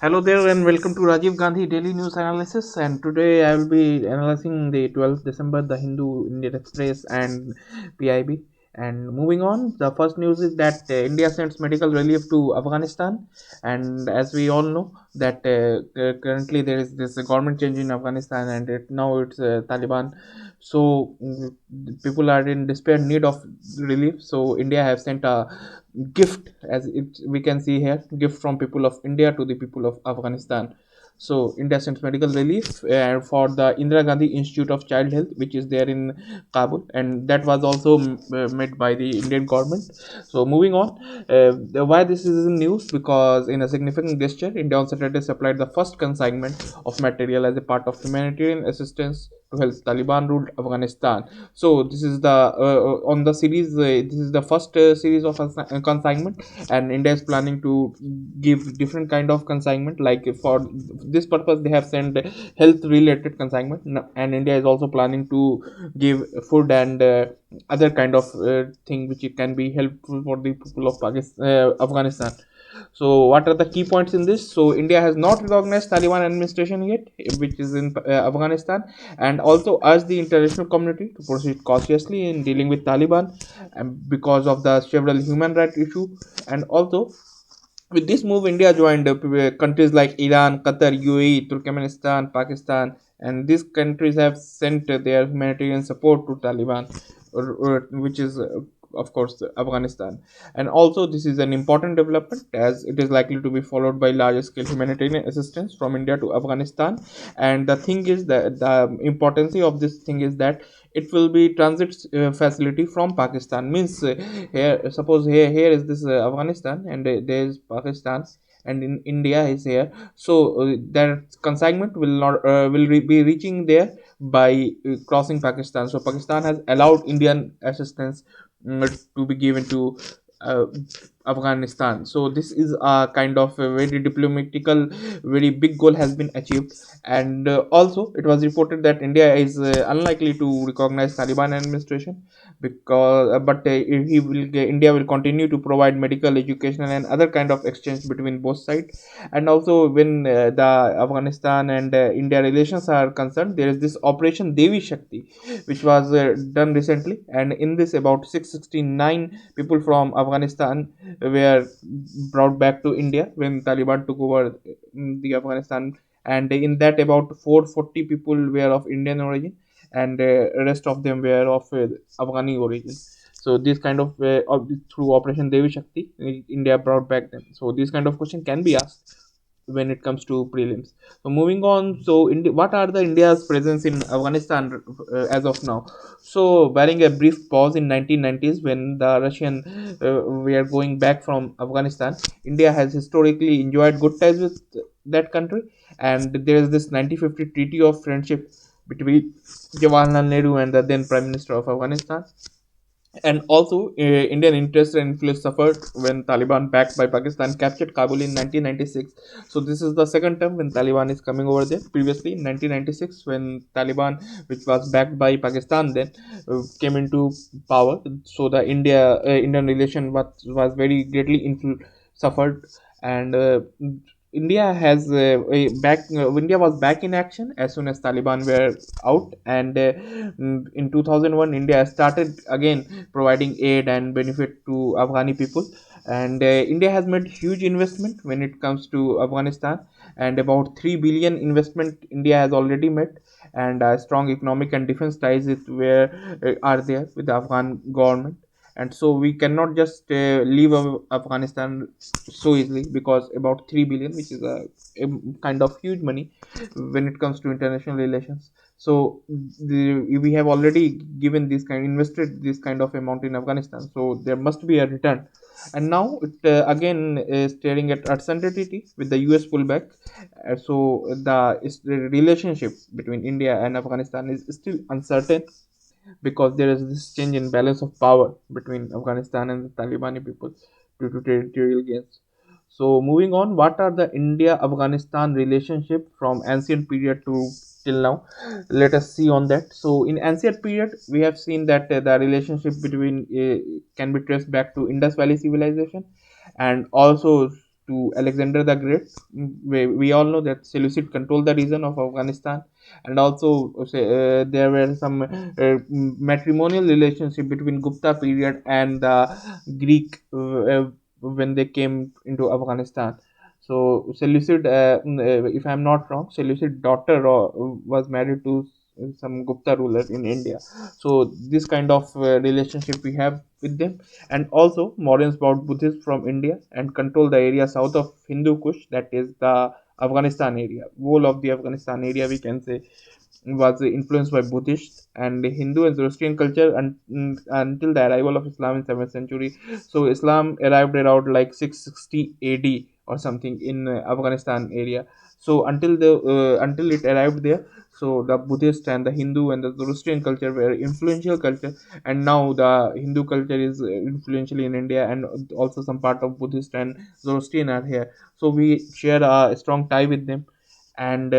Hello there and welcome to Rajiv Gandhi Daily News Analysis. And today I will be analyzing the 12th December, the Hindu, Indian Express, and PIB. And moving on, the first news is that India sends medical relief to Afghanistan. And as we all know, that currently there is this government change in Afghanistan, and now it's Taliban. So people are in despair need of relief. So India have sent a gift, as it we can see here, gift from people of India to the people of Afghanistan. So India sends medical relief for the Indira Gandhi Institute of Child Health, which is there in Kabul, and that was also made by the Indian government. So moving on, why this is in news, because in a significant gesture, India on Saturday supplied the first consignment of material as a part of humanitarian assistance to help Taliban ruled Afghanistan. So this is the on the series. This is the first series of consignment, and India is planning to give different kind of consignment. Like for this purpose, they have sent health related consignment, and India is also planning to give food and other kind of thing which it can be helpful for the people of Pakistan, Afghanistan. So, what are the key points in this? So, India has not recognized Taliban administration yet, which is in Afghanistan, and also urged the international community to proceed cautiously in dealing with Taliban, because of the several human rights issue. And also, with this move, India joined countries like Iran, Qatar, UAE, Turkmenistan, Pakistan, and these countries have sent their humanitarian support to Taliban, which is of course Afghanistan. And also this is an important development, as it is likely to be followed by larger scale humanitarian assistance from India to Afghanistan. And the thing is that the importance of this thing is that it will be transit facility from Pakistan. Means here, suppose here is this Afghanistan, and there is Pakistan, and in India is here. So that consignment will not be reaching there by crossing Pakistan. So Pakistan has allowed Indian assistance to be given to uh, Afghanistan. So this is a kind of a very diplomatical, very big goal has been achieved. And also it was reported that India is unlikely to recognize Taliban administration, because India will continue to provide medical, educational, and other kind of exchange between both sides. And also when the Afghanistan and India relations are concerned, there is this Operation Devi Shakti, which was done recently, and in this about 669 people from Afghanistan were brought back to India when Taliban took over the Afghanistan. And in that about 440 people were of Indian origin, and rest of them were of Afghani origin. So this kind through Operation Devi Shakti, India brought back them. So this kind of question can be asked when it comes to prelims. So moving on, so what are the India's presence in Afghanistan as of now? So barring a brief pause in 1990s when the Russian were going back from Afghanistan, India has historically enjoyed good ties with that country, and there is this 1950 Treaty of Friendship between Jawaharlal Nehru and the then Prime Minister of Afghanistan. And also, Indian interest and influence suffered when Taliban, backed by Pakistan, captured Kabul in 1996. So this is the second time when Taliban is coming over there. Previously, in 1996, when Taliban, which was backed by Pakistan, then came into power. So the Indian relation was very greatly suffered. And India was back in action as soon as Taliban were out, and in 2001 India started again providing aid and benefit to Afghani people. And India has made huge investment when it comes to Afghanistan, and about 3 billion investment India has already made. And strong economic and defense ties are there with the Afghan government. And so we cannot just leave Afghanistan so easily, because about 3 billion, which is a kind of huge money when it comes to international relations. So we have already given this kind invested this kind of amount in Afghanistan, so there must be a return. And now it again is staring at uncertainty with the US pullback. So the relationship between India and Afghanistan is still uncertain, because there is this change in balance of power between Afghanistan and the Talibani people due to territorial gains. So moving on, what are the India-Afghanistan relationship from ancient period to till now? Let us see on that. So in ancient period, we have seen that the relationship between can be traced back to Indus Valley civilization, and also to Alexander the Great. We all know that Seleucid controlled the region of Afghanistan, and also there were some matrimonial relationship between Gupta period and the Greek when they came into Afghanistan. So Seleucid, if I'm not wrong, Seleucid daughter was married to some Gupta ruler in India. So this kind of relationship we have with them. And also Mauryaans brought Buddhists from India and control the area south of Hindu Kush, that is the Afghanistan area. Whole of the Afghanistan area, we can say, was influenced by Buddhist and Hindu and Zoroastrian culture until the arrival of Islam in 7th century. So Islam arrived around like 660 AD or something in Afghanistan area. So until it arrived there, so the Buddhist and the Hindu and the Zoroastrian culture were influential culture, and now the Hindu culture is influential in India, and also some part of Buddhist and Zoroastrian are here. So we share a strong tie with them, and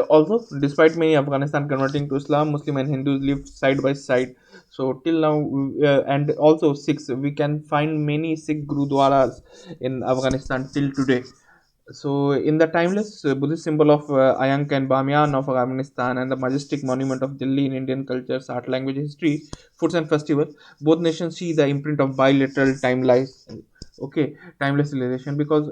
also, despite many Afghanistan converting to Islam, Muslim and Hindus lived side by side. So till now, and also Sikhs, we can find many Sikh gurudwaras in Afghanistan till today. So, in the timeless Buddhist symbol of Ayank and Bamyan of Afghanistan and the majestic monument of Delhi in Indian culture, art, language, history, foods, and festival, both nations see the imprint of bilateral timeless, okay, timeless relation, because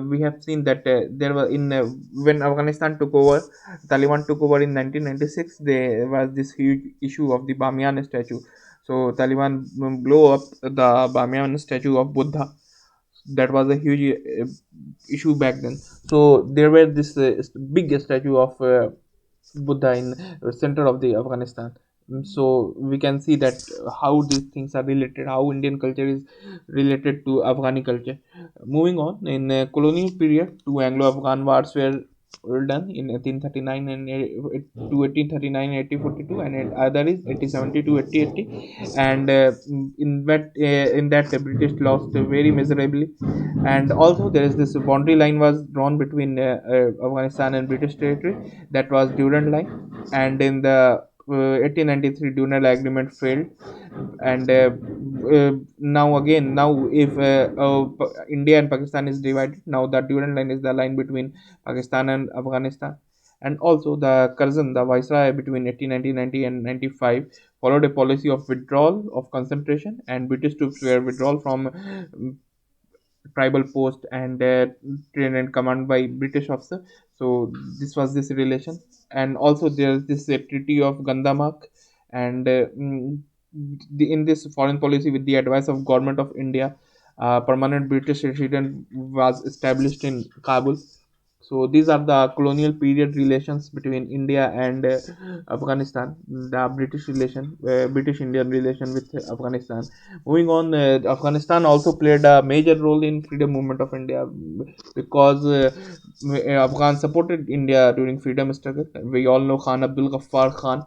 we have seen that there was in when Afghanistan took over, Taliban took over in 1996. There was this huge issue of the Bamyan statue. So Taliban blow up the Bamyan statue of Buddha. That was a huge issue back then. So there were this big statue of Buddha in center of the Afghanistan. So we can see that how these things are related, how Indian culture is related to Afghani culture. Moving on, in colonial period, two Anglo-Afghan wars were done in 1839 and to 1839 and 1842, and other is 1870 to 1880. And in that the British lost very miserably. And also there is this boundary line was drawn between Afghanistan and British territory, that was Durand line. And in the 1893 Durand agreement failed. And now if India and Pakistan is divided, now the Durand line is the line between Pakistan and Afghanistan. And also the Curzon, the viceroy between 1890 and 95, followed a policy of withdrawal of concentration, and British troops were withdrawn from tribal post and trained and commanded by British officer. So this was this relation. And also there's this treaty of Gandamak. And in this foreign policy, with the advice of government of India, permanent British resident was established in Kabul. So these are the colonial period relations between India and Afghanistan, the British relation, British Indian relation with Afghanistan. Moving on, Afghanistan also played a major role in freedom movement of India, because Afghans supported India during freedom struggle. We all know Khan Abdul Ghaffar Khan,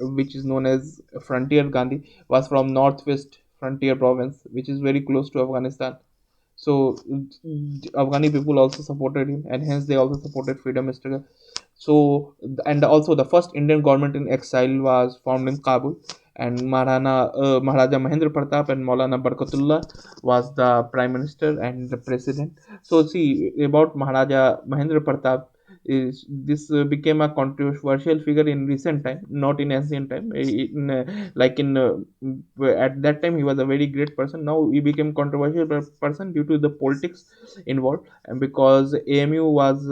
which is known as Frontier Gandhi, was from northwest frontier province, which is very close to Afghanistan. So Afghani people also supported him, and hence they also supported freedom struggle. So, and also the first Indian government in exile was formed in Kabul, and Maharaja Mahendra Pratap and Maulana Barkatullah was the prime minister and the president. So see about Maharaja Mahendra Pratap, is this became a controversial figure in recent time, not in ancient time. Like in at that time he was a very great person. Now he became controversial person due to the politics involved, and because AMU was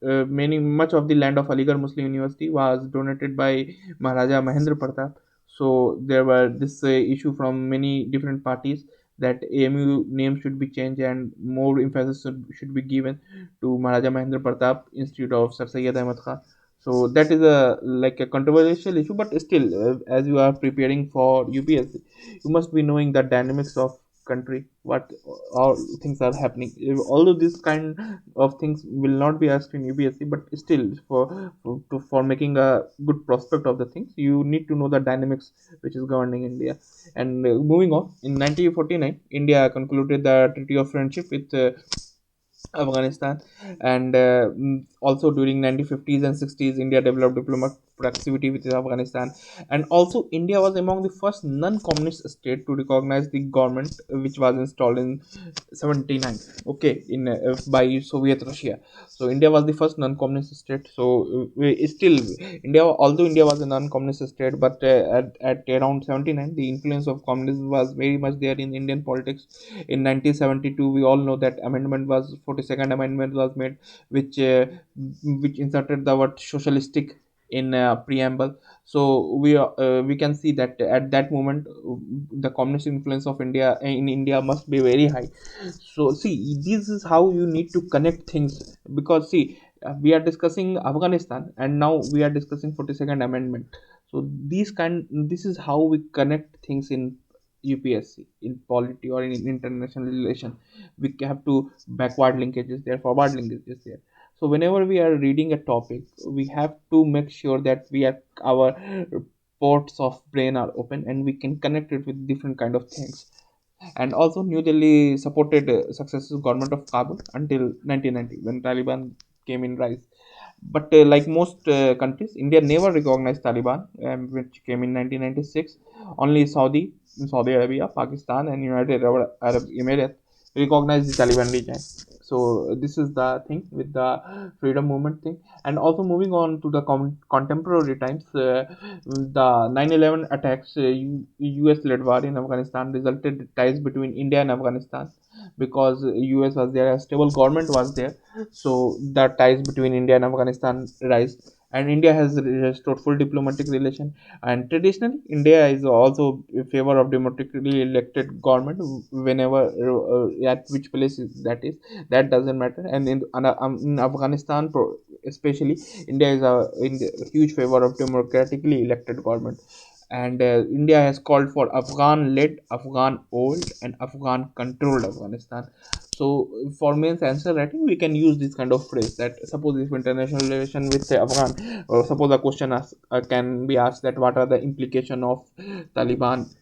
many much of the land of Aligarh Muslim University was donated by Maharaja Mahendra Pratap. So there were this issue from many different parties that AMU name should be changed and more emphasis should be given to Maharaja Mahendra Pratap Institute of Sir Syed Ahmad Khan. So that is a like a controversial issue, but still, as you are preparing for UPSC, you must be knowing the dynamics of country, what all things are happening. Although this kind of things will not be asked in UPSC, but still, for making a good prospect of the things, you need to know the dynamics which is governing India. And moving on, in 1949, India concluded the Treaty of Friendship with Afghanistan. And also during 1950s and 60s, India developed proximity with Afghanistan. And also India was among the first non-communist state to recognize the government which was installed in 79, okay, in by Soviet Russia. So India was the first non-communist state. So still India, although India was a non-communist state, but at around 79 the influence of communism was very much there in Indian politics. In 1972 we all know that amendment was 42nd amendment was made, which which inserted the word socialistic in preamble. So we can see that at that moment the communist influence of India in India must be very high. So see, this is how you need to connect things, because see, we are discussing Afghanistan and now we are discussing 42nd amendment. So this is how we connect things in UPSC, in polity or in international relation. We have to backward linkages there, forward linkages there. So whenever we are reading a topic, we have to make sure that we are our ports of brain are open and we can connect it with different kind of things. And also New Delhi supported successive government of Kabul until 1990 when Taliban came in rise. But like most countries, India never recognized Taliban, which came in 1996. Only Saudi Arabia, Pakistan, and United Arab Emirates recognized the Taliban regime. So this is the thing with the freedom movement thing. And also moving on to the contemporary times, the 9/11 attacks, US led war in Afghanistan resulted in ties between India and Afghanistan, because US was there, a stable government was there. So the ties between India and Afghanistan rise, and India has restored full diplomatic relation. And traditionally India is also in favor of democratically elected government whenever at which place that is, that doesn't matter. And in Afghanistan especially, India is in huge favor of democratically elected government. And India has called for Afghan led, Afghan owned, and Afghan controlled Afghanistan. So for means answer writing, we can use this kind of phrase that suppose if international relation with say Afghan, or suppose a question can be asked that what are the implication of Taliban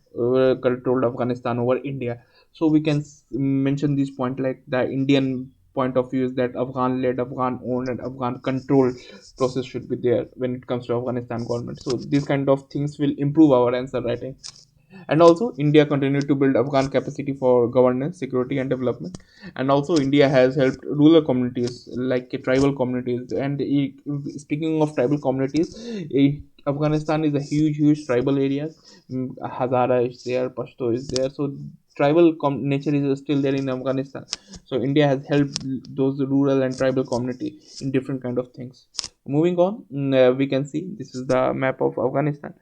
controlled Afghanistan over India. So we can mention this point like the Indian point of view is that Afghan led, Afghan owned, and Afghan controlled process should be there when it comes to Afghanistan government. So these kind of things will improve our answer writing. And also India continued to build Afghan capacity for governance, security, and development. And also India has helped rural communities like tribal communities. And speaking of tribal communities, Afghanistan is a huge tribal area. Hazara is there, Pashto is there. So tribal nature is still there in Afghanistan. So India has helped those rural and tribal community in different kind of things. Moving on, we can see this is the map of Afghanistan,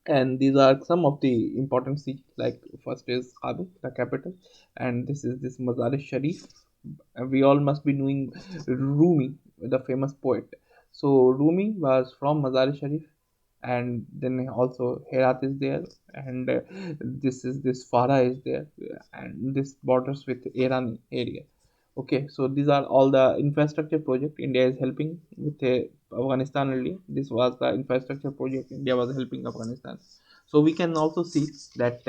and these are some of the important cities. Like first is Kabul, the capital, and this is this Mazar Sharif. We all must be knowing Rumi, the famous poet. So Rumi was from Mazar Sharif, and then also Herat is there, and this is this Farah is there, and this borders with Iran area. Okay, so these are all the infrastructure project India is helping with Afghanistan earlier. This was the infrastructure project India was helping Afghanistan. So we can also see that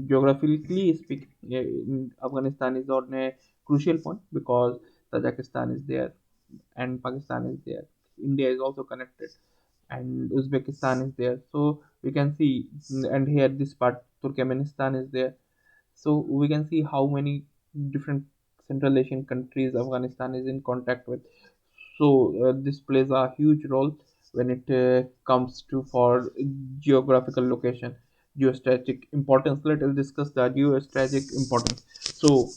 geographically speaking, Afghanistan is on a crucial point because Tajikistan is there and Pakistan is there. India is also connected, and Uzbekistan is there. So we can see, and here this part Turkmenistan is there. So we can see how many different Central Asian countries Afghanistan is in contact with. So this plays a huge role when it comes to for geographical location, geostrategic importance. Let us discuss the geostrategic importance. So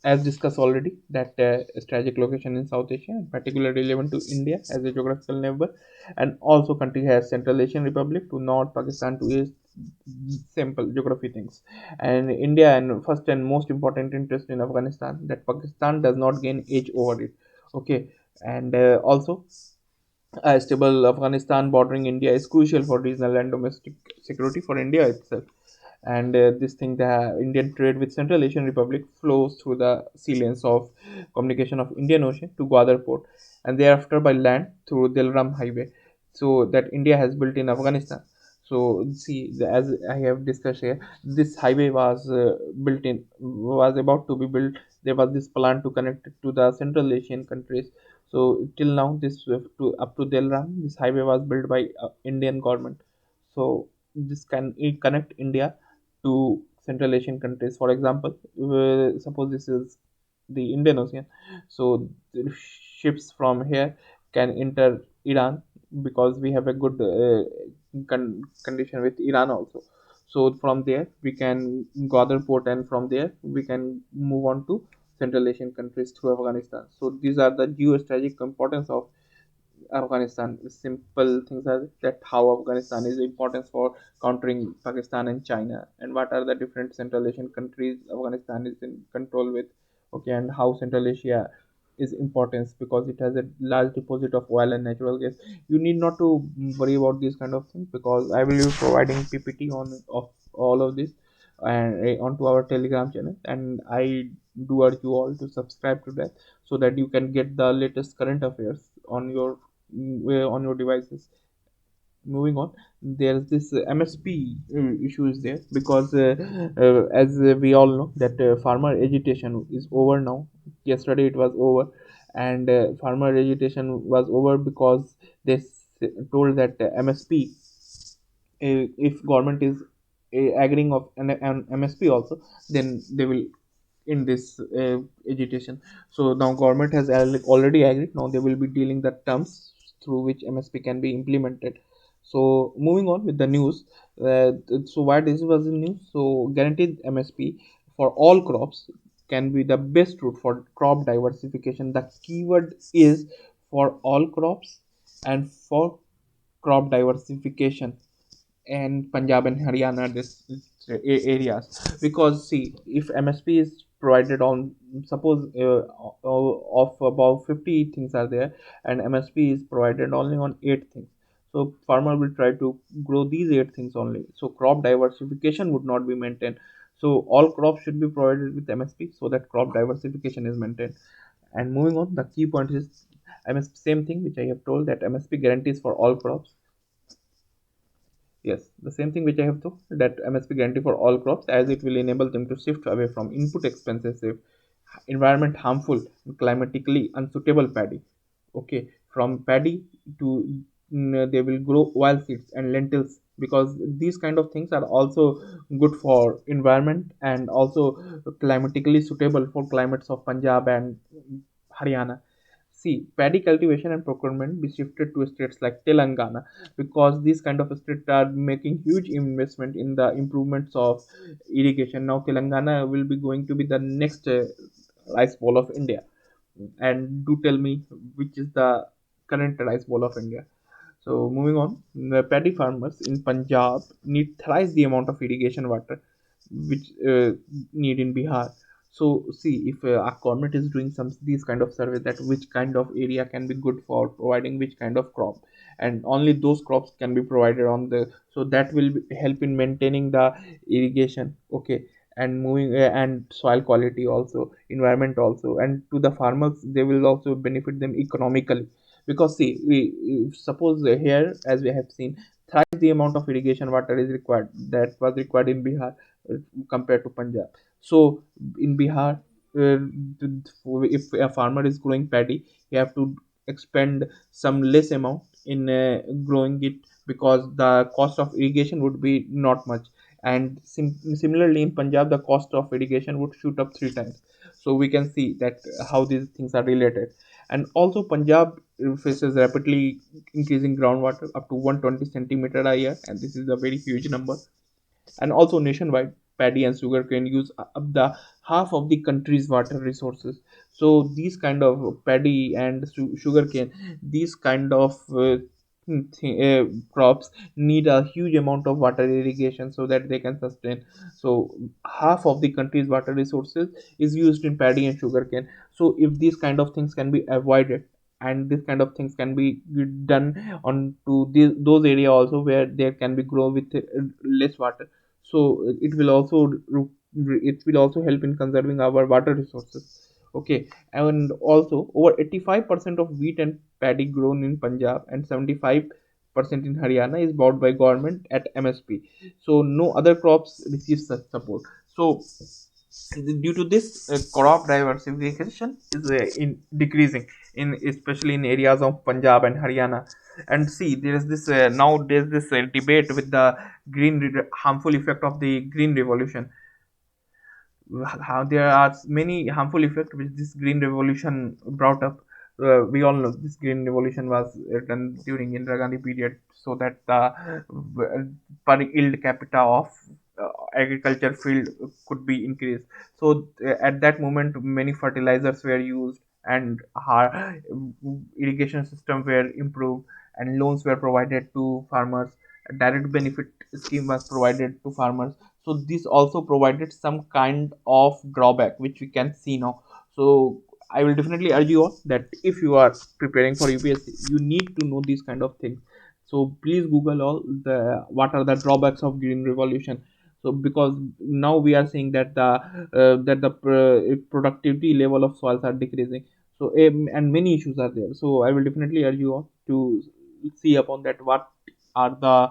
as discussed already that strategic location in South Asia, particularly relevant to India as a geographical neighbor, and also country has Central Asian Republic to north, Pakistan to east, simple geography things. And India and first and most important interest in Afghanistan that Pakistan does not gain edge over it. Okay, and also a stable Afghanistan bordering India is crucial for regional and domestic security for India itself. And this thing, the Indian trade with Central Asian Republic flows through the sea lanes of communication of Indian Ocean to Gwadar port, and thereafter by land through Delram Highway. So that India has built in Afghanistan. So see, as I have discussed here, this highway was built in was about to be built. There was this plan to connect it to the Central Asian countries. So till now, this to up to Delram, this highway was built by Indian government. So this can it connect India to Central Asian countries. For example, suppose this is the Indian Ocean, so the ships from here can enter Iran because we have a good condition with Iran also. So from there we can go other port, and from there we can move on to Central Asian countries through Afghanistan. So these are the geostrategic importance of Afghanistan. Simple things are that how Afghanistan is important for countering Pakistan and China, and what are the different Central Asian countries Afghanistan is in control with. Okay, and how Central Asia is importance because it has a large deposit of oil and natural gas. You need not to worry about these kind of things because I will be providing PPT on of all of this and onto our Telegram channel, and I do urge you all to subscribe to that so that you can get the latest current affairs on your devices. Moving on, there's this MSP issue is there because as we all know that farmer agitation is over now. Yesterday it was over, and farmer agitation was over because they told that MSP, if government is agreeing of an MSP also, then they will in this agitation. So now government has already agreed. Now they will be dealing the terms through which MSP can be implemented. So moving on with the news. So why this was in news? So guaranteed MSP for all crops can be the best route for crop diversification. The keyword is for all crops and for crop diversification and Punjab and Haryana areas, because see, if MSP is provided on, suppose of about 50 things are there and MSP is provided only on 8 things, so farmer will try to grow these 8 things only, so crop diversification would not be maintained. So all crops should be provided with MSP so that crop diversification is maintained. And moving on, the key point is MSP, same thing which I have told, that MSP guarantees for all crops. Yes, the same thing which I have told, that MSP guarantee for all crops, as it will enable them to shift away from input expensive, environment harmful, climatically unsuitable paddy. Okay, from paddy to they will grow oil seeds and lentils because these kind of things are also good for environment and also climatically suitable for climates of Punjab and Haryana. See, paddy cultivation and procurement be shifted to states like Telangana because these kind of states are making huge investment in the improvements of irrigation. Now Telangana will be going to be the next rice bowl of India. And do tell me which is the current rice bowl of India. So moving on, the paddy farmers in Punjab need thrice the amount of irrigation water which need in Bihar. So see, if our government is doing some these kind of survey, that which kind of area can be good for providing which kind of crop, and only those crops can be provided on the, so that will help in maintaining the irrigation. Okay, and moving and soil quality also, environment also, and to the farmers they will also benefit them economically because see, we suppose here as we have seen thrice the amount of irrigation water is required that was required in Bihar compared to Punjab. So in Bihar, if a farmer is growing paddy, he have to expend some less amount in growing it because the cost of irrigation would be not much. And similarly in Punjab, the cost of irrigation would shoot up 3 times. So we can see that how these things are related. And also Punjab faces rapidly increasing groundwater up to 120 centimeter a year, and this is a very huge number. And also nationwide, paddy and sugarcane use up the half of the country's water resources. So these kind of paddy and sugarcane, these kind of crops need a huge amount of water irrigation so that they can sustain. So half of the country's water resources is used in paddy and sugarcane. So if these kind of things can be avoided and this kind of things can be done on to those area also where there can be grow with less water, so it will also help in conserving our water resources. Okay, and also over 85% of wheat and paddy grown in Punjab and 75% in Haryana is bought by government at MSP, so no other crops receive such support. So due to this, crop diversification is in decreasing, in especially in areas of Punjab and Haryana. And see, there is this now there's this debate with the harmful effect of the green revolution. How there are many harmful effects which this green revolution brought up. We all know this green revolution was done during Indira Gandhi period, so that the per yield capita of agriculture field could be increased. So at that moment, many fertilizers were used, and irrigation system were improved, and loans were provided to farmers. A direct benefit scheme was provided to farmers. So this also provided some kind of drawback which we can see now. So I will definitely urge you all that if you are preparing for UPSC, you need to know these kind of things. So please Google all the what are the drawbacks of green revolution. So because now we are seeing that the productivity level of soils are decreasing. So and many issues are there. So I will definitely urge you all to see upon that what are the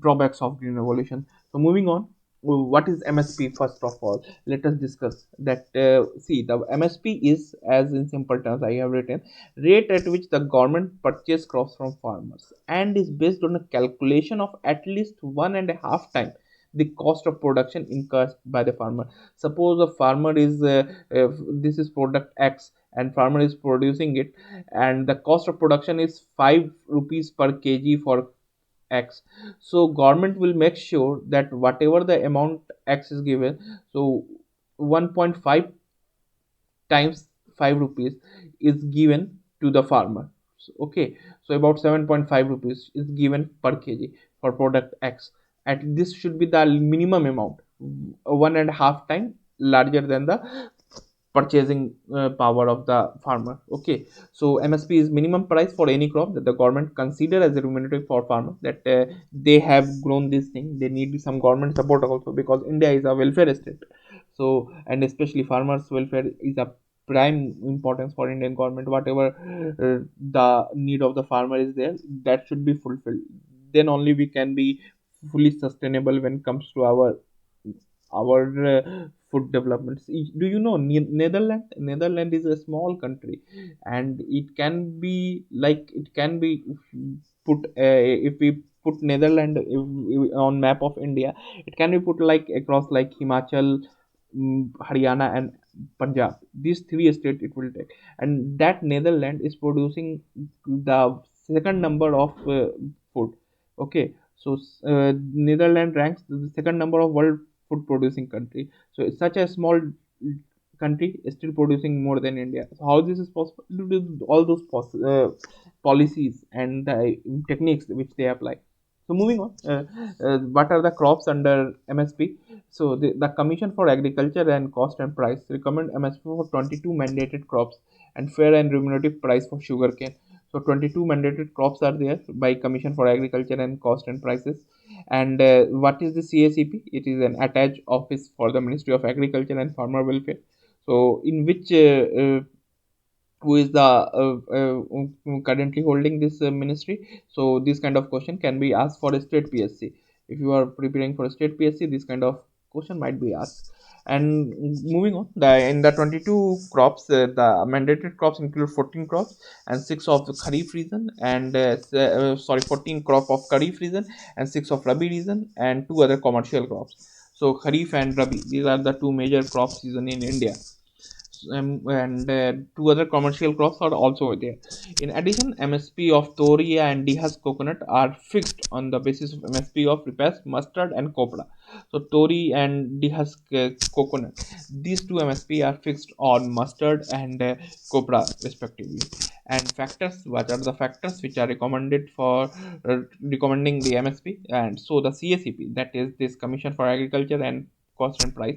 drawbacks of green revolution. So moving on, what is MSP? First of all, let us discuss that. See, the MSP is, as in simple terms I have written, rate at which the government purchase crops from farmers, and is based on a calculation of at least 1.5 times the cost of production incurred by the farmer. Suppose a farmer is this is product X, and farmer is producing it, and the cost of production is 5 rupees per kg for X. So government will make sure that whatever the amount X is given, so 1.5 times 5 rupees is given to the farmer. Okay, so about 7.5 rupees is given per kg for product X. At this should be the minimum amount, 1.5 times larger than the purchasing power of the farmer. Okay, so MSP is minimum price for any crop that the government consider as a remunerative for farmer, that they have grown this thing. They need some government support also, because India is a welfare state. So, and especially farmers welfare is a prime importance for Indian government. Whatever the need of the farmer is there, that should be fulfilled. Then only we can be fully sustainable when it comes to our food developments. Do you know Netherlands? Netherlands is a small country, and it can be like it can be put if we put Netherlands on map of India, it can be put like across like Himachal, Haryana, and Punjab. These three states it will take, and that Netherlands is producing the second number of food. Okay, so Netherlands ranks the second number of world food producing country. So it's such a small country is still producing more than India. So how this is possible? Due to all those policies and the techniques which they apply. So moving on, what are the crops under MSP? So the Commission for Agriculture and Cost and Price recommend MSP for 22 mandated crops and fair and remunerative price for sugarcane. So 22 mandated crops are there by Commission for Agriculture and Cost and Prices. And what is the CACP? It is an attached office for the Ministry of Agriculture and Farmer Welfare. So in which who is the currently holding this ministry? So this kind of question can be asked for a state PSC. If you are preparing for a state PSC, this kind of question might be asked. And moving on, in the 22 crops, the mandated crops include 14 crops and 6 of the kharif season, and 14 crop of kharif season and 6 of rabi season, and 2 other commercial crops. So kharif and rabi, these are the 2 major crop season in India. And 2 other commercial crops are also there. In addition, MSP of Toria and Dihas coconut are fixed on the basis of MSP of Ripas, mustard, and copra. So Tori and Dihas coconut, these two MSP are fixed on mustard and copra respectively. And factors, what are the factors which are recommended for recommending the MSP? And so the CACP, that is this Commission for Agriculture and Cost and Price,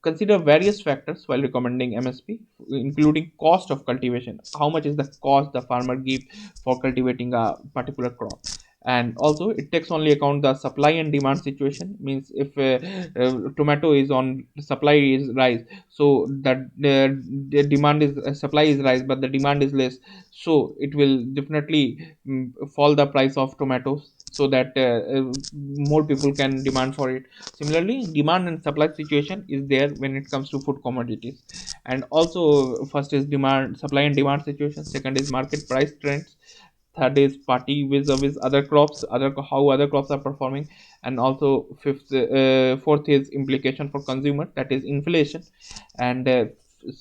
consider various factors while recommending MSP, including cost of cultivation. How much is the cost the farmer give for cultivating a particular crop? And also, it takes only account the supply and demand situation. Means if tomato is on supply is rise, so that the demand is supply is rise, but the demand is less. So it will definitely fall the price of tomatoes. so that more people can demand for it. Similarly, demand and supply situation is there when it comes to food commodities. And also, first is demand, supply and demand situation, second is market price trends, third is party vis-a-vis other crops, other how other crops are performing, and also fourth is implication for consumer, that is inflation. And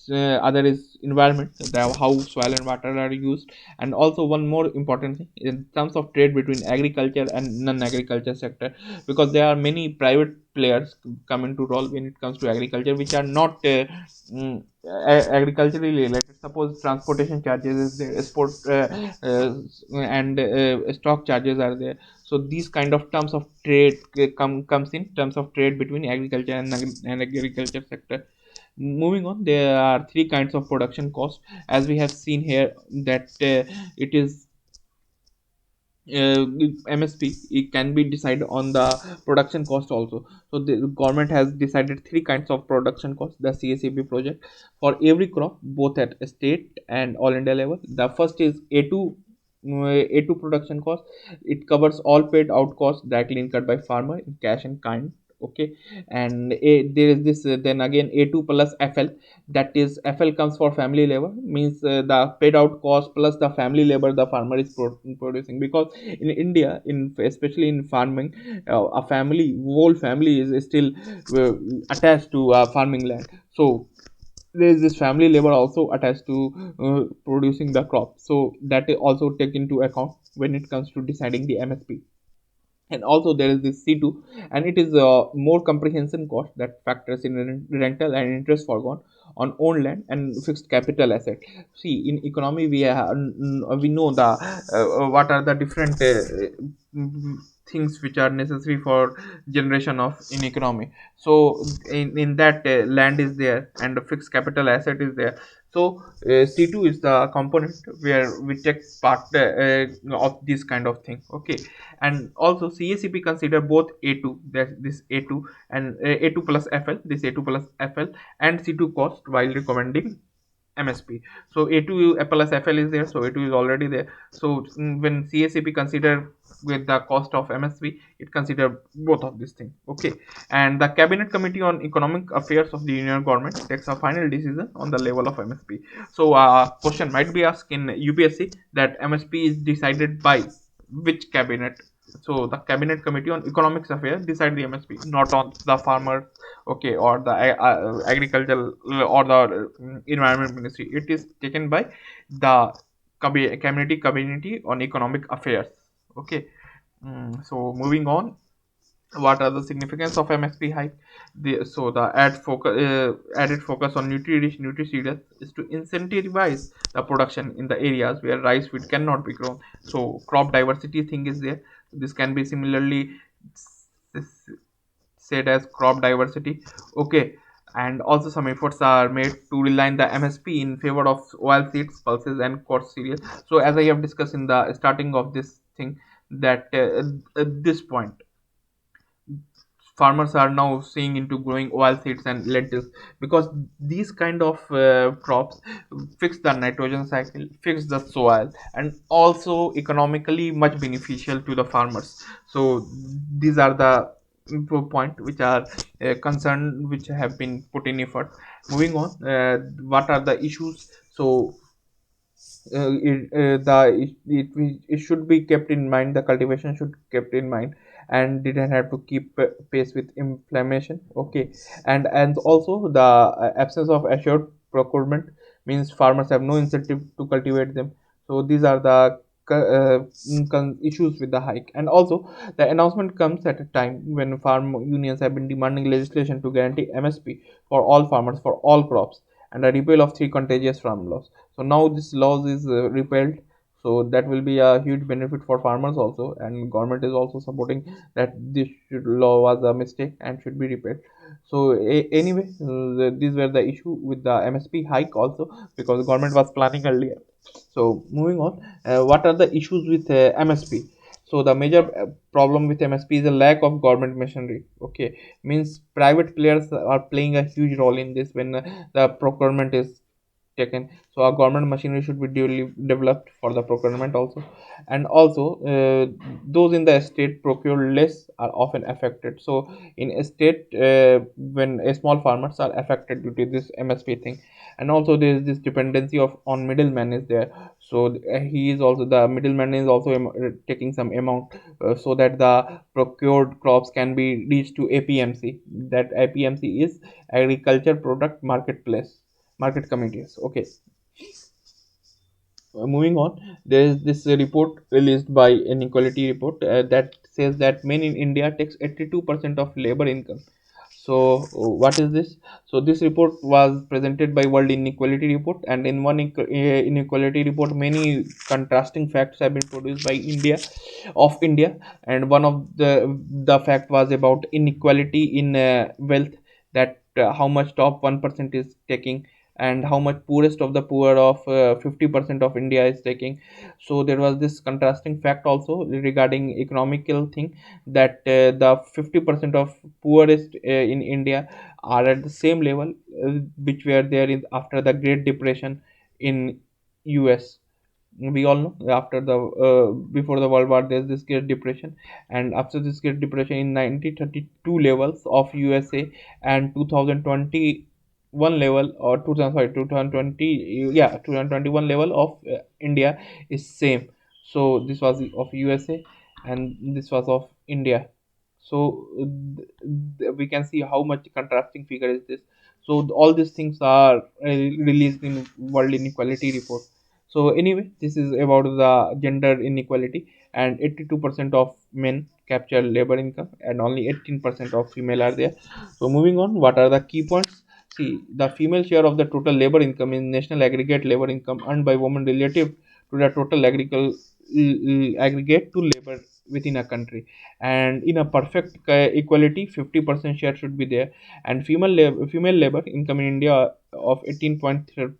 other is environment, how soil and water are used. And also one more important thing in terms of trade between agriculture and non-agriculture sector, because there are many private players come into role when it comes to agriculture, which are not agriculturally related. Suppose transportation charges is there, export and stock charges are there. So these kind of terms of trade comes in terms of trade between agriculture and agriculture sector. Moving on, there are three kinds of production cost, as we have seen here, that it is MSP, it can be decided on the production cost also. So the government has decided three kinds of production cost, the CACP project, for every crop, both at state and all India level. The first is A2 production cost. It covers all paid out costs directly incurred by farmer in cash and kind. Okay. And there is this then again A2 plus FL, that is FL comes for family labor, means the paid out cost plus the family labor the farmer is producing. Because in India, in especially in farming, a family, whole family is still uh, attached to farming land. So there is this family labor also attached to producing the crop, so that is also take into account when it comes to deciding the MSP. And also there is this C2, and it is a more comprehensive cost that factors in rental and interest forgone on owned land and fixed capital asset. See, in economy we have, we know the what are the different things which are necessary for generation of in economy. So in that land is there and the fixed capital asset is there. So C2 is the component where we take part of this kind of thing. Okay. And also CACP consider both A2, that this A2 and A2 plus FL, this A2 plus FL and C2 cost while recommending MSP. So A2 plus FL is there, so A2 is already there. So when CACP consider with the cost of MSP, it consider both of these things. Okay. And the Cabinet Committee on Economic Affairs of the Union Government takes a final decision on the level of MSP. So question might be asked in UPSC that MSP is decided by which cabinet. So the Cabinet Committee on Economics Affairs decide the MSP, not on the farmer, okay, or the agricultural or the environment ministry. It is taken by the community on economic affairs. Okay. So moving on, what are the significance of MSP hike? So the added focus on nutri-rich nutriceuticals is to incentivize the production in the areas where rice wheat cannot be grown. So crop diversity thing is there. This can be similarly s- said as crop diversity. Okay. And also some efforts are made to realign the MSP in favor of oil seeds, pulses and coarse cereals. So as I have discussed in the starting of this thing, that at this point farmers are now seeing into growing oil seeds and lentils, because these kind of crops fix the nitrogen cycle, fix the soil, and also economically much beneficial to the farmers. So these are the point which are concerned, which have been put in effort. Moving on, what are the issues? So it should be kept in mind, the cultivation should kept in mind, and didn't have to keep pace with inflammation. Okay. And also the absence of assured procurement means farmers have no incentive to cultivate them. So these are the issues with the hike. And also the announcement comes at a time when farm unions have been demanding legislation to guarantee MSP for all farmers for all crops, and a repeal of three contagious farm laws. So now this laws is repealed, so that will be a huge benefit for farmers also, and government is also supporting that this law was a mistake and should be repealed. So anyway, these were the issue with the MSP hike also, because government was planning earlier. So moving on, what are the issues with MSP? So the major problem with MSP is a lack of government machinery. Okay. Means private players are playing a huge role in this when the procurement is taken. So our government machinery should be duly developed for the procurement also. And also those in the state procure less are often affected. So in a state, when small farmers are affected due to this MSP thing. And also there is this dependency of on middleman is there. So he is also, the middleman is also taking some amount, so that the procured crops can be reached to APMC. That APMC is agriculture product marketplace, market committees. Okay. Moving on, there is this report released by Inequality Report that says that men in India takes 82% of labor income. So what is this? So this report was presented by World Inequality Report, and in one inequality report, many contrasting facts have been produced by India. And one of the fact was about inequality in wealth, that how much top 1% is taking, and how much poorest of the poor of 50% of India is taking. So there was this contrasting fact also regarding economical thing, that the 50% of poorest in India are at the same level which were there in after the Great Depression in US. We all know after the before the World War there's this Great Depression, and after this Great Depression in 1932 levels of USA and 2021 level, or 2000, sorry, 2020, yeah, 2021 level of India is same. So this was of USA and this was of India. So we can see how much contrasting figure is this. So all these things are released in World Inequality Report. So anyway, this is about the gender inequality, and 82% of men capture labor income and only 18% of female are there. So moving on, what are the key points? See, the female share of the total labor income in national aggregate labor income earned by women relative to the total aggregate to labor within a country. And in a perfect equality, 50% share should be there. And female labor income in India of 18.3%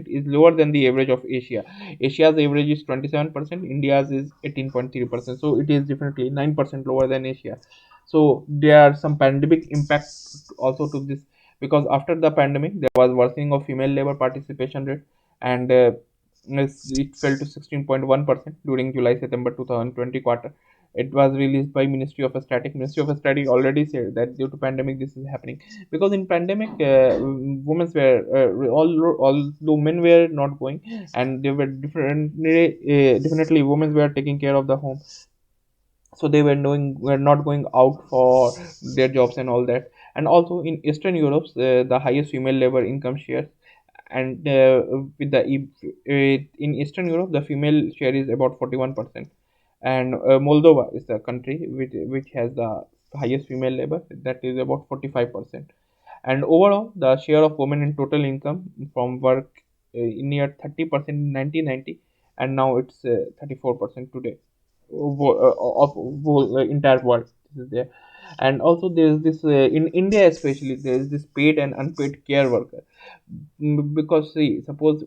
is lower than the average of Asia. Asia's average is 27%, India's is 18.3%. So it is definitely 9% lower than Asia. So there are some pandemic impacts also to this, because after the pandemic there was worsening of female labor participation rate, and it fell to 16.1% during July September 2020 quarter. It was released by Ministry of Static already said that due to pandemic this is happening, because in pandemic women were although men were not going, and they were definitely women were taking care of the home. So they were not going out for their jobs and all that. And also in Eastern Europe, the highest female labor income share, and with the in Eastern Europe the female share is about 41%. And Moldova is the country which has the highest female labor, that is about 45%. And overall the share of women in total income from work near 30% in 1990, and now it's 34% today of whole entire world. This is there. And also there is this in India especially, there is this paid and unpaid care worker. Because see, suppose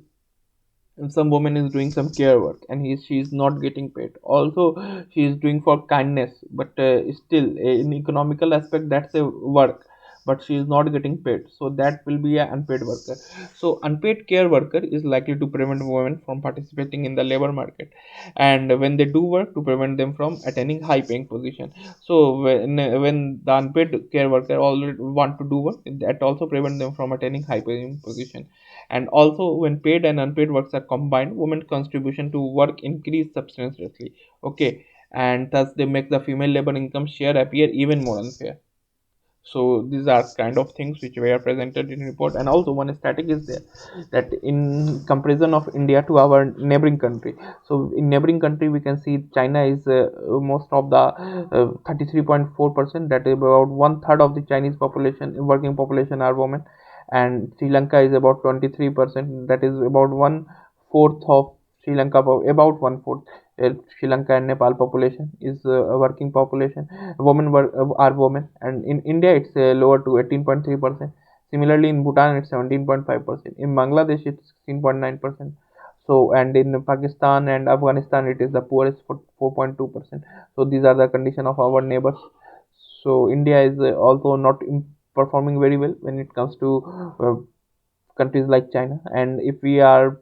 if some woman is doing some care work and she is not getting paid, also she is doing for kindness, but still in economical aspect that's a work, but she is not getting paid, so that will be an unpaid worker. So unpaid care worker is likely to prevent women from participating in the labor market, and when they do work, to prevent them from attaining high paying position. So when the unpaid care worker already want to do work, that also prevent them from attaining high paying position. And also when paid and unpaid works are combined, women's contribution to work increase substantially. Okay, and thus they make the female labor income share appear even more unfair. So these are kind of things which were presented in report. And also one static is there, that in comparison of India to our neighboring country, so in neighboring country we can see China is most of the 33.4%, that is about one third of the Chinese population, working population, are women. And Sri Lanka is about 23%, that is about one fourth of Sri Lanka, about one fourth. Sri Lanka and Nepal population is a working population. Women are women, and in India it's lower to 18.3%. Similarly, in Bhutan it's 17.5%. In Bangladesh it's 16.9%. So, and in Pakistan and Afghanistan it is the poorest for 4.2%. So these are the condition of our neighbors. So India is also not performing very well when it comes to countries like China. And if we are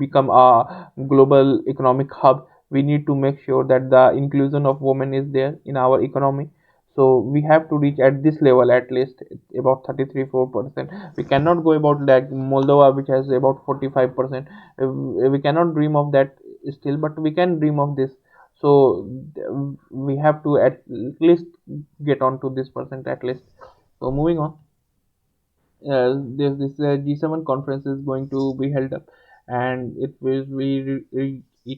become a global economic hub, we need to make sure that the inclusion of women is there in our economy. So we have to reach at this level at least about 33-4%. We cannot go about like Moldova, which has about 45%. We cannot dream of that still, but we can dream of this. So we have to at least get on to this percent at least. So moving on, there's this G7 conference is going to be held up, and it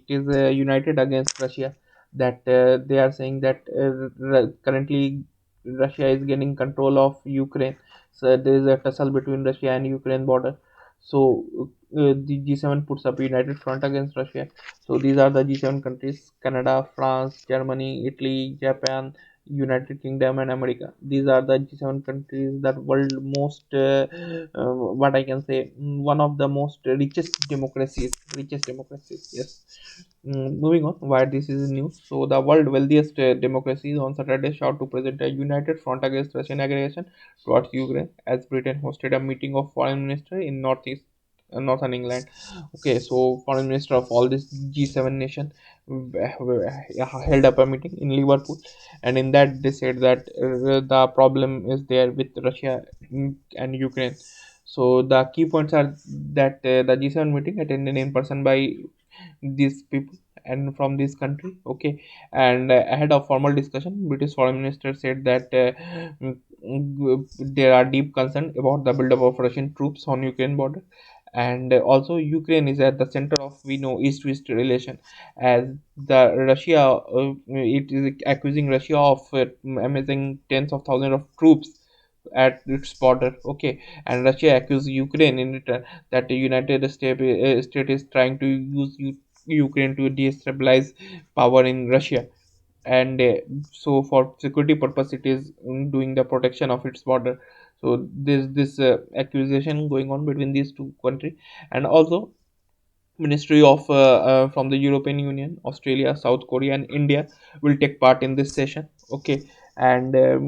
is united against Russia. That they are saying that currently Russia is gaining control of Ukraine. So there is a tussle between Russia and Ukraine border. So the G7 puts up a united front against Russia. So these are the G7 countries: Canada, France, Germany, Italy, Japan, United Kingdom, and America. These are the G7 countries that world most what I can say, one of the most richest democracies. Yes. Moving on, why this is news. So the world wealthiest democracies on Saturday showed to present a united front against Russian aggression towards Ukraine, as Britain hosted a meeting of foreign minister in northern England. Okay, so foreign minister of all this G7 nation held up a meeting in Liverpool, and in that they said that the problem is there with Russia and Ukraine. So the key points are that the G7 meeting attended in person by these people and from this country. Okay, and ahead of formal discussion, British foreign minister said that there are deep concern about the buildup of Russian troops on Ukraine border, and also Ukraine is at the center of, we know, east-west relation, as the Russia it is accusing Russia of amassing tens of thousands of troops at its border. Okay, and Russia accused Ukraine in return that the States is trying to use Ukraine to destabilize power in Russia, and so for security purpose it is doing the protection of its border. So there's this accusation going on between these two countries. And also Ministry of from the European Union, Australia, South Korea, and India will take part in this session. Okay, and uh,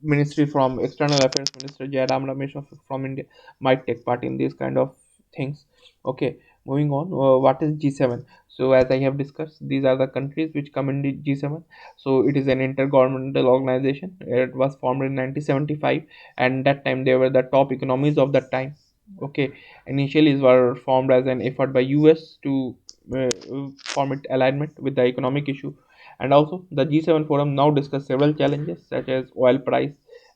Ministry from External Affairs Minister Jairam Ramesh from India might take part in these kind of things. Okay, moving on. What is G7? So as I have discussed, these are the countries which come in the G7. So it is an intergovernmental organization. It was formed in 1975, and that time they were the top economies of that time. Okay, initially it were formed as an effort by US to form it alignment with the economic issue. And also the G7 forum now discuss several challenges such as oil price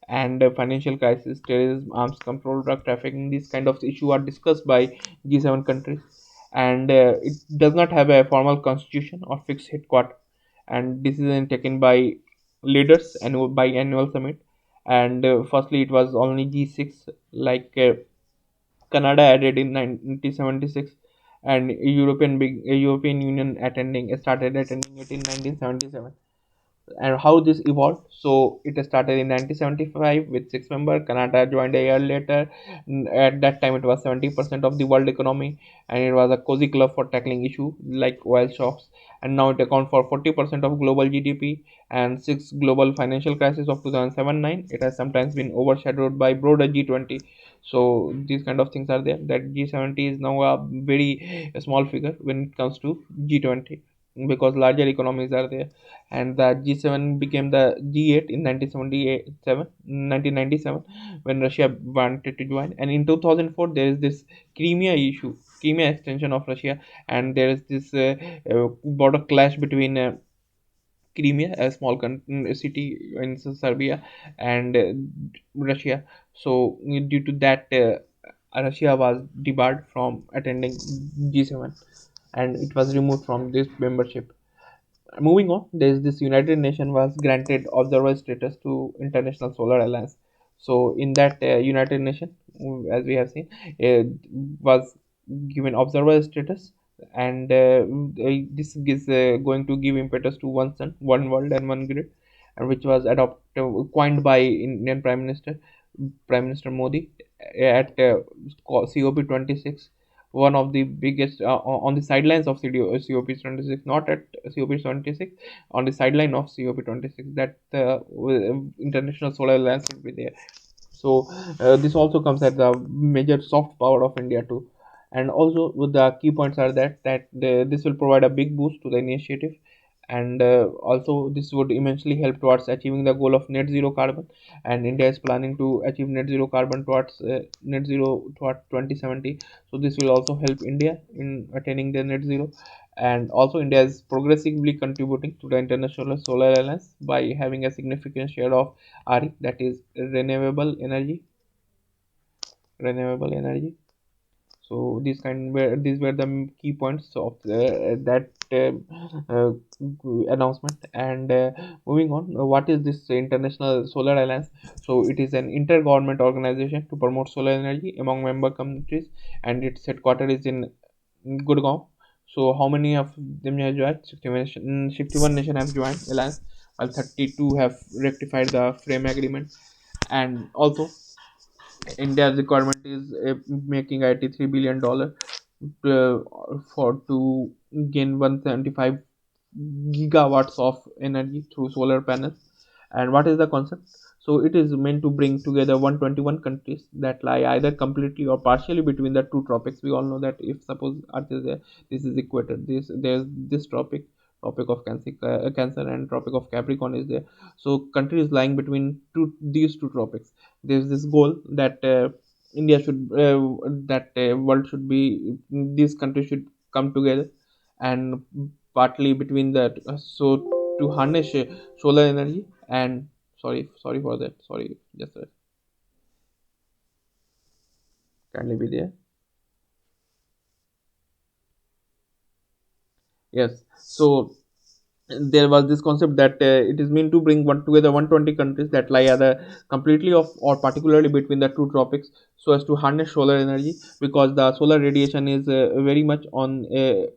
and financial crisis, terrorism, arms control, drug trafficking. These kind of issues are discussed by G7 countries, and it does not have a formal constitution or fixed headquarter, and decision taken by leaders and by annual summit. And firstly it was only G6, like Canada added in 1976, and European Union attending started attending it in 1977. And how this evolved. So it started in 1975 with 6 members. Canada joined a year later. At that time, it was 70% of the world economy, and it was a cozy club for tackling issues like oil shocks. And now it accounts for 40% of global GDP and six global financial crisis of 2007-9. It has sometimes been overshadowed by broader G20. So these kind of things are there. That G70 is now a very small figure when it comes to G20, because larger economies are there. And the G7 became the G8 in 1997 when Russia wanted to join. And in 2004 there is this Crimea extension of Russia, and there is this border clash between Crimea, a small city in Serbia, and Russia. So due to that, Russia was debarred from attending G7, and it was removed from this membership. Moving on, there's this United Nations was granted observer status to International Solar Alliance. So in that United Nations, as we have seen, was given observer status, and this is going to give impetus to one sun, one world, and one grid, and which was coined by Indian Prime Minister Modi at COP26, one of the biggest on the sidelines of COP26, not at COP26, on the sideline of COP26, that the International Solar Alliance will be there. So this also comes at the major soft power of India too. And also with the key points are this will provide a big boost to the initiative, and also this would immensely help towards achieving the goal of net zero carbon. And India is planning to achieve net zero carbon towards net zero towards 2070. So this will also help India in attaining the net zero. And also India is progressively contributing to the International Solar Alliance by having a significant share of RE, that is renewable energy. So these were the key points of that uh, announcement. And moving on, what is this International Solar Alliance? So it is an intergovernment organization to promote solar energy among member countries, and its headquarters is in Gurgaon. So how many of them have joined? 61 nation have joined alliance, while 32 have rectified the frame agreement. And also India's requirement is making $83 billion for to gain 175 gigawatts of energy through solar panels. And what is the concept? So it is meant to bring together 121 countries that lie either completely or partially between the two tropics. We all know that if suppose Earth is there, this is equator. There's this tropic of Cancer, and tropic of Capricorn is there. So countries lying between these two tropics. There's this goal that India should that world should be these countries should come together, and partly between that, so to harness solar energy. And sorry for that, sorry, just kindly be there. Yes. So there was this concept that it is meant to bring together 120 countries that lie either completely of or particularly between the two tropics, so as to harness solar energy, because the solar radiation is very much on a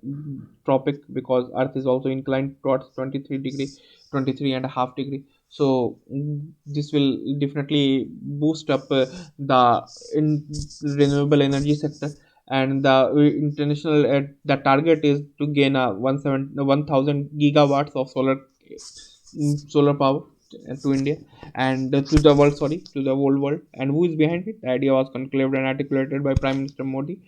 tropic, because Earth is also inclined towards 23 and a half degree. So this will definitely boost up the in renewable energy sector. And the international the target is to gain a 1000 gigawatts of solar power to India, and to the world, sorry, to the whole world. And who is behind it? The idea was concluded and articulated by Prime Minister Modi.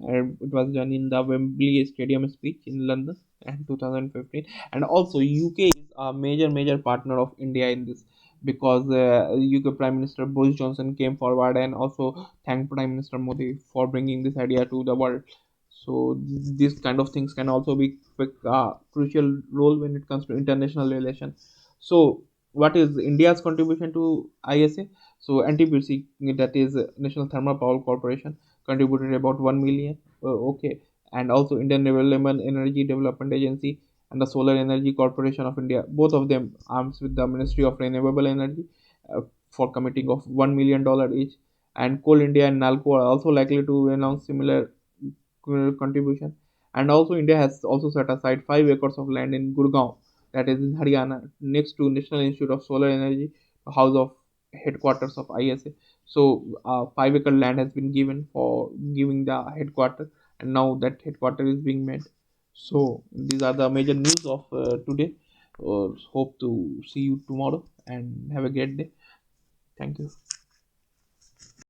It was done in the Wembley Stadium speech in London in 2015. And also UK is a major partner of India in this, because UK Prime Minister Boris Johnson came forward and also thanked Prime Minister Modi for bringing this idea to the world. So these kind of things can also be a crucial role when it comes to international relations. So what is India's contribution to ISA? So NTPC, that is National Thermal Power Corporation, contributed about 1 million. Okay. And also Indian Renewable Energy Development Agency and the Solar Energy Corporation of India, both of them arms with the Ministry of Renewable Energy, uh, for committing of $1 million each. And Coal India and Nalco are also likely to announce similar contribution. And also India has also set aside 5 acres of land in Gurgaon, that is in Haryana, next to National Institute of Solar Energy, house of headquarters of ISA. So 5 acre land has been given for giving the headquarter, and now that headquarter is being made. So these are the major news of today. Hope to see you tomorrow and have a great day. Thank you.